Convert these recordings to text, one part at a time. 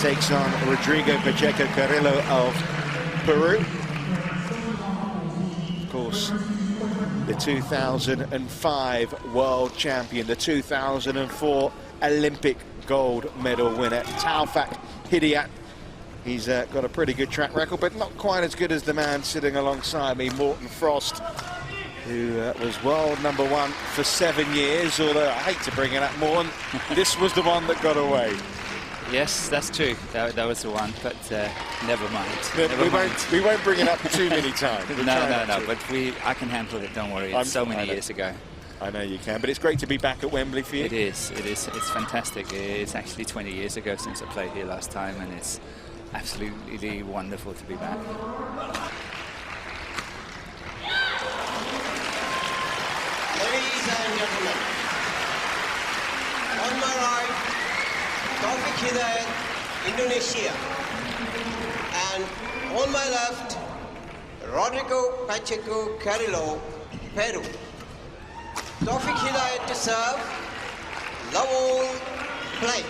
takes on Rodrigo Pacheco Carrillo of Peru. Of course, the 2005 world champion, the 2004 Olympic gold medal winner, Taufik Hidayat. He's got a pretty good track record, but not quite as good as the man sitting alongside me, Morten Frost, who was world #1 for 7 years, although I hate to bring it up, Morten, this was the one that got away. Yes, that's true. That was the one, but never mind. We won't bring it up too many times. No, but I can handle it, don't worry. It's so many years ago. I know you can, but it's great to be back at Wembley for you. It is. It's fantastic. It's actually 20 years ago since I played here last time, and it's absolutely wonderful to be back. Ladies and gentlemen, on my right, Taufik Hidayat, Indonesia, and on my left, Rodrigo Pacheco Carrillo, Peru. Taufik Hidayat to serve, love all, play.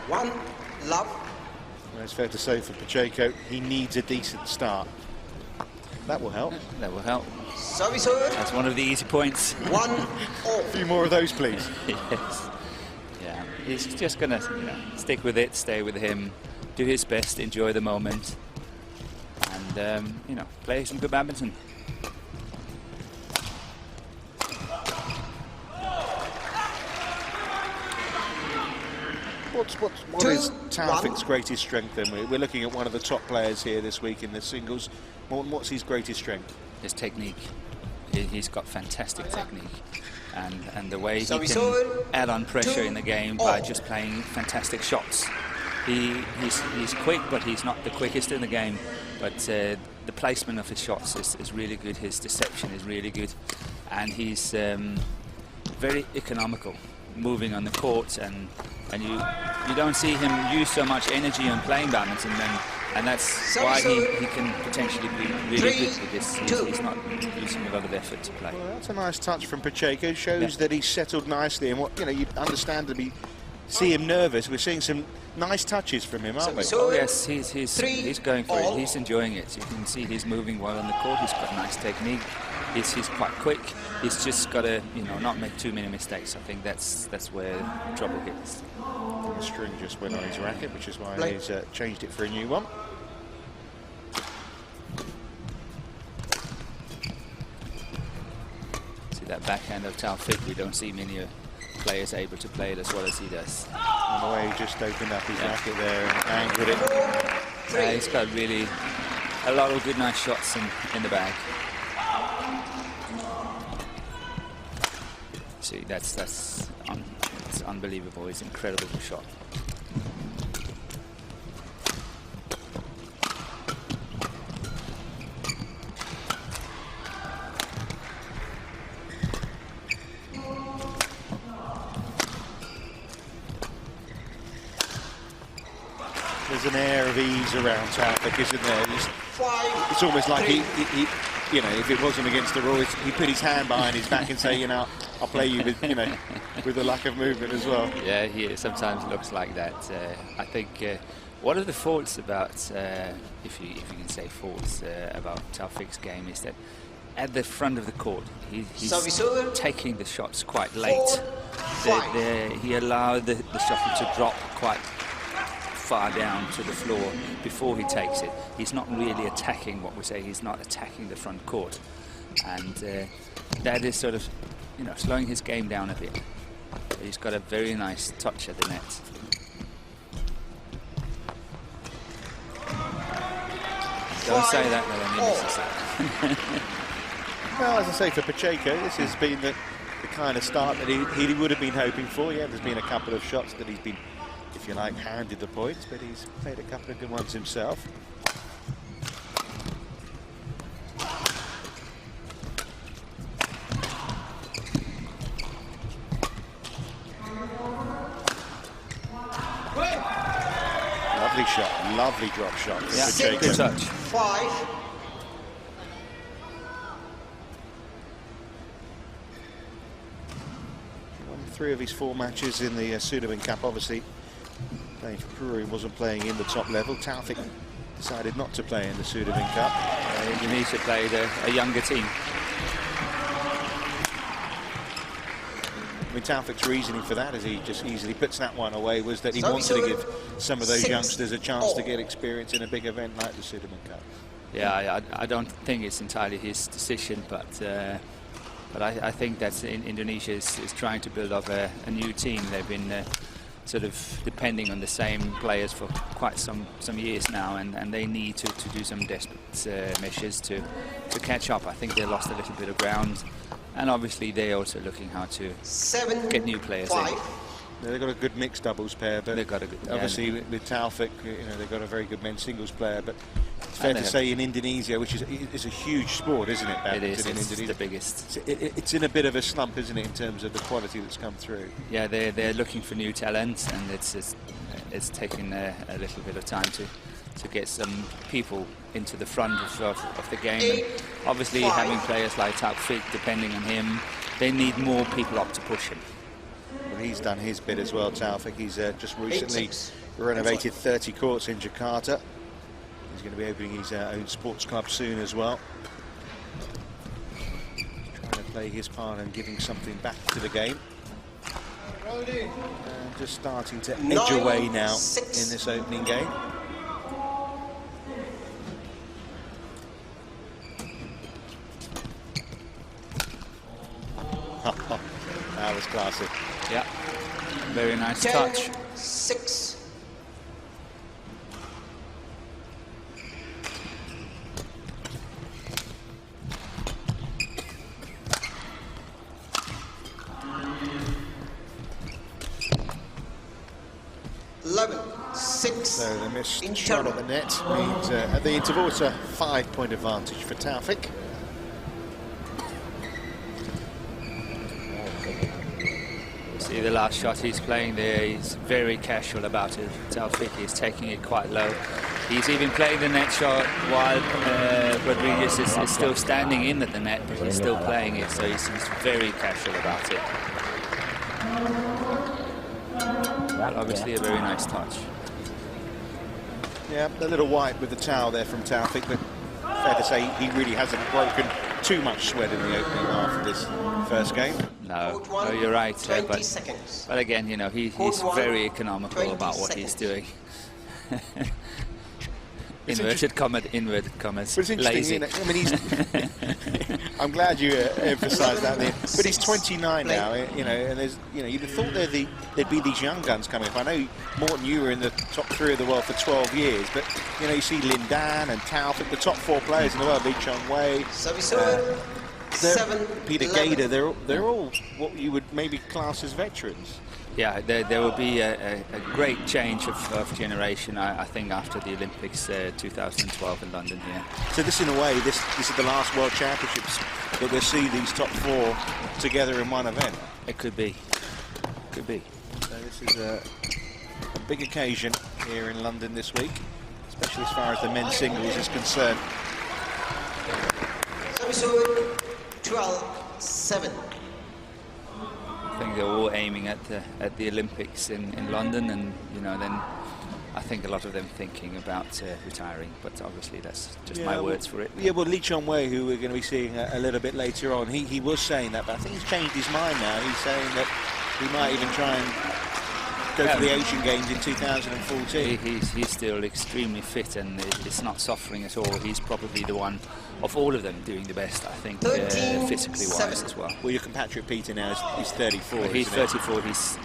One, love. Well, it's fair to say for Pacheco, he needs a decent start. That will help. That will help. Service over. That's one of the easy points. 1-all. A few more of those, please. Yes. Yeah, he's just going to stick with it, stay with him, do his best, enjoy the moment, and, play some good badminton. What is Taufik's greatest strength then? We're looking at one of the top players here this week in the singles. Morten, what's his greatest strength? His technique. He's got fantastic technique. And the way he can add on pressure in the game by just playing fantastic shots. He's quick, but he's not the quickest in the game. But the placement of his shots is really good. His deception is really good. And he's very economical, moving on the court, and you don't see him use so much energy on playing badminton, and that's why he can potentially be really good with this. He's not using a lot of effort to play. Well, that's a nice touch from Pacheco. Shows that he's settled nicely, and you'd understandably see him nervous. We're seeing some nice touches from him, aren't we? Oh yes, he's going for it. He's enjoying it. You can see he's moving well on the court. He's got nice technique. He's quite quick. He's just got to not make too many mistakes. I think that's where trouble hits. The string just went on his racket, which is why he's changed it for a new one. See that backhand of Taufik? We don't see many players able to play it as well as he does. And the way he just opened up his racket there and angled it. He's got really a lot of good, nice shots in the bag. See, that's unbelievable. It's an incredible shot. There's an air of ease around Taufik, isn't there? It's almost like he if it wasn't against the rules, he put his hand behind his back and say, I'll play you with, with a lack of movement as well. Yeah, he sometimes looks like that. I think one of the faults about, if you can say faults about Taufik's game, is that at the front of the court, he's taking the shots quite late. He allowed the shuttle to drop quite far down to the floor before he takes it. He's not really attacking what we say. He's not attacking the front court, and that is sort of slowing his game down a bit. He's got a very nice touch at the net. Don't say that, though. I mean, this is that. Well, as I say, for Pacheco, this has been the kind of start that he would have been hoping for. Yeah, there's been a couple of shots that he's been, if you like, handed the points, but he's played a couple of good ones himself. Lovely shot, lovely drop shot. Yeah, good touch. 5. 3 of his 4 matches in the Sudirman Cup. Obviously, playing for Peru, wasn't playing in the top level. Taufik decided not to play in the Sudirman Cup. Indonesia played a younger team. I mean, Taufik's reasoning for that, as he just easily puts that one away, was that he wanted to give some of those youngsters a chance to get experience in a big event like the Sudirman Cup. Yeah, I don't think it's entirely his decision, but I think that Indonesia is trying to build up a new team. They've been sort of depending on the same players for quite some years now, and they need to do some desperate measures to catch up. I think they lost a little bit of ground, and obviously they're also looking how to get new players in. They've got a good mixed doubles pair, but they've got a good, obviously with Taufik, you know, they've got a very good men's singles player. But it's fair to say in Indonesia, which is a huge sport, isn't it? Badminton it is. In It's Indonesia. the biggest. It's in a bit of a slump, isn't it, in terms of the quality that's come through? Yeah, they're looking for new talent, and it's taking a little bit of time to get some people into the front of the game. And obviously, having players like Taufik, depending on him, they need more people up to push him. Well, he's done his bit as well, Taufik. He's just recently renovated 30 courts in Jakarta. He's going to be opening his own sports club soon as well. Trying to play his part and giving something back to the game. Just starting to edge away now in this opening game. That was classy. Yeah, very nice touch. 6. So the missed shot at the net means at the interval it's a 5-point advantage for Taufik. See the last shot he's playing there, he's very casual about it. Taufik is taking it quite low. He's even playing the net shot while Rodriguez is still standing in at the net, but he's still playing it, so he's very casual about it. But obviously a very nice touch. Yeah, a little white with the towel there from Taufik, but fair to say he really hasn't broken too much sweat in the opening half of this first game. No, you're right. But again, you know, he's very economical about what he's doing. Inverted commas, but it's interesting, lazy. I mean, I'm glad you emphasised that. But he's 29 now, you know, and there's, you know, you'd have thought there'd be these young guns coming up. I know, Morten, you were in the top 3 of the world for 12 years, but you know, you see Lindan and Taufik, the top 4 players in the world, Lee Chong-wei, Peter Gader, they're all what you would maybe class as veterans. Yeah, there will be a great change of generation, I think, after the Olympics 2012 in London here. So this, in a way, this is the last World Championships that we'll see these top 4 together in one event. It could be. Could be. So this is a big occasion here in London this week, especially as far as the men's singles is concerned. 12-7. I think they're all aiming at the Olympics in London, and you know, then I think a lot of them thinking about retiring, but obviously that's just my words for it. Yeah, well, Lee Chong-wei, who we're going to be seeing a little bit later on, he was saying that, but I think he's changed his mind now. He's saying that he might even try and go for the Asian Games in 2014. He's still extremely fit, and it's not suffering at all. He's probably the one of all of them doing the best, I think, physically wise as well. Well, your compatriot Peter now is 34. Well, he's 34. He's,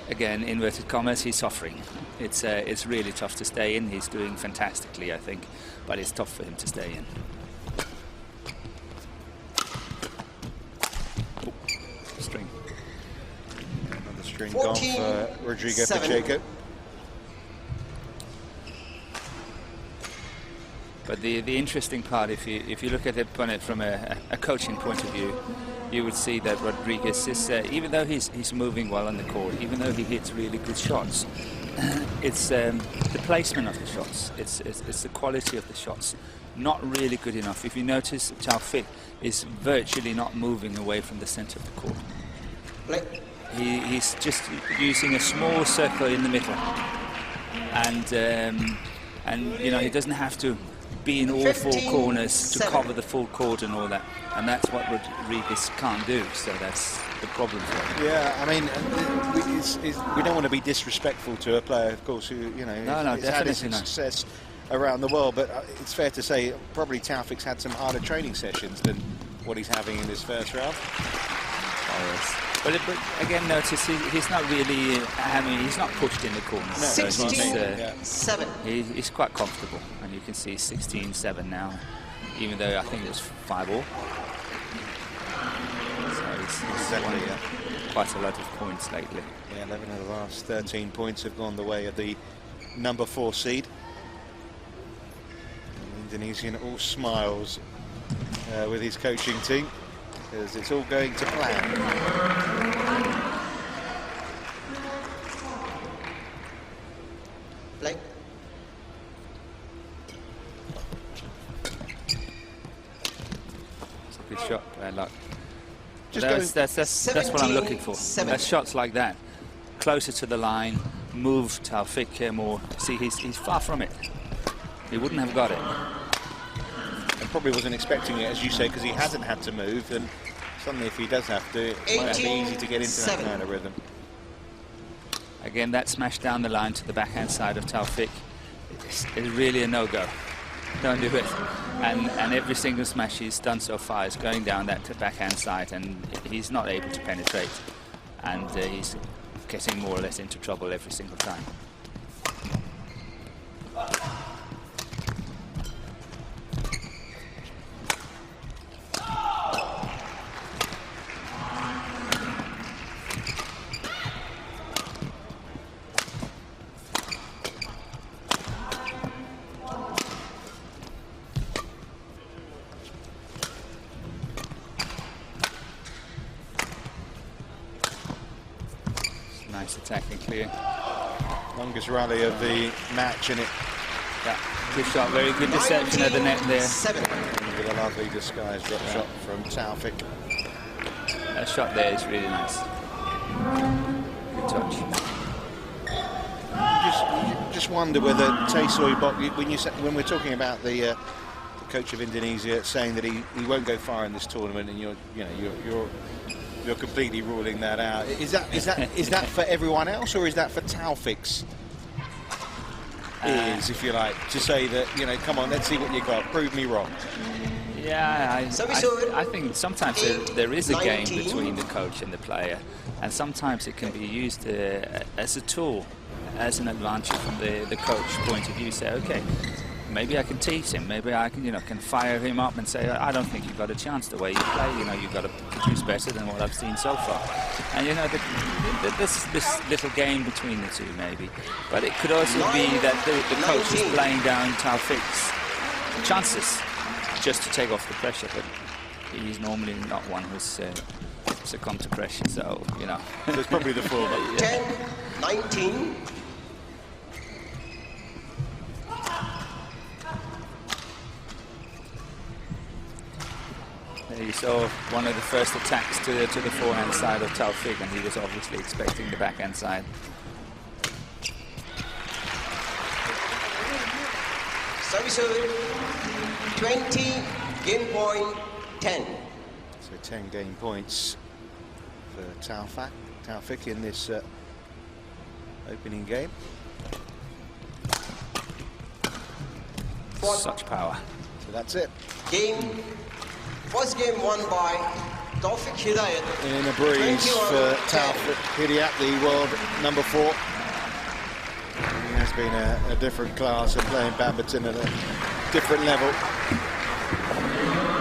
again, inverted commas, he's suffering. It's really tough to stay in. He's doing fantastically, I think, but it's tough for him to stay in. String. Another string gone for Rodrigo Pacheco. But the interesting part, if you look at it from a coaching point of view, you would see that Rodriguez is, even though he's moving well on the court, even though he hits really good shots, it's the placement of the shots, it's the quality of the shots, not really good enough. If you notice, Taufik is virtually not moving away from the center of the court. he's just using a small circle in the middle, and you know, he doesn't have to be in all four corners to cover the full court and all that, and that's what Rodriguez can't do. So that's the problem for him. Yeah, I mean, we don't want to be disrespectful to a player, of course, who, you know, has had his success around the world, but it's fair to say probably Tawfik's had some harder training sessions than what he's having in this first round. Oh, yes. But again, notice he's not really, I mean, he's not pushed in the corner. No, 16-7. He's quite comfortable, and you can see 16-7 now, even though I think it was 5-all. So he's won quite a lot of points lately. Yeah, 11 of the last 13 points have gone the way of the number 4 seed. And the Indonesian all smiles with his coaching team, because it's all going to plan. Play. It's a good shot, bad luck. That's what I'm looking for. Shots like that, closer to the line, move Tawfik more. See, he's far from it. He wouldn't have got it. And probably wasn't expecting it, as you say, because he hasn't had to move, and suddenly if he does have to, it might be easy to get into that kind of rhythm. Again, that smash down the line to the backhand side of Tawfik is really a no-go. Don't do it. And every single smash he's done so far is going down that backhand side, and he's not able to penetrate. And he's getting more or less into trouble every single time. Nice attack and clear. Longest rally of the match, and it. Yeah, good shot, very good deception of the net there. With a lovely disguised drop shot from Tawfik. That shot there is really nice. Good touch. Just wonder whether Taesoy Bok, when we're talking about the coach of Indonesia saying that he won't go far in this tournament, and you're completely ruling that out. Is that for everyone else, or is that for Tawfik's ears, if you like, to say that, you know, come on, let's see what you got, prove me wrong? Yeah, I think sometimes there is a game between the coach and the player, and sometimes it can be used as a tool, as an advantage from the coach point of view. Say, okay, maybe I can tease him, maybe I can, can fire him up and say, I don't think you've got a chance the way you play, you've got to produce better than what I've seen so far. And this little game between the two, maybe. But it could also be that the coach is playing down Tawfik's chances just to take off the pressure, but he's normally not one who's succumbed to pressure, so, So it's probably the former. 10-19. You saw one of the first attacks to the forehand side of Tawfik, and he was obviously expecting the backhand side. Service 20, game point 10. So 10 game points for Tawfik in this opening game. Such power. So that's it. First game won by Tawfik Hidayat. In a breeze for Tawfik Hidayat, the world number 4. He has been a different class and playing badminton at a different level.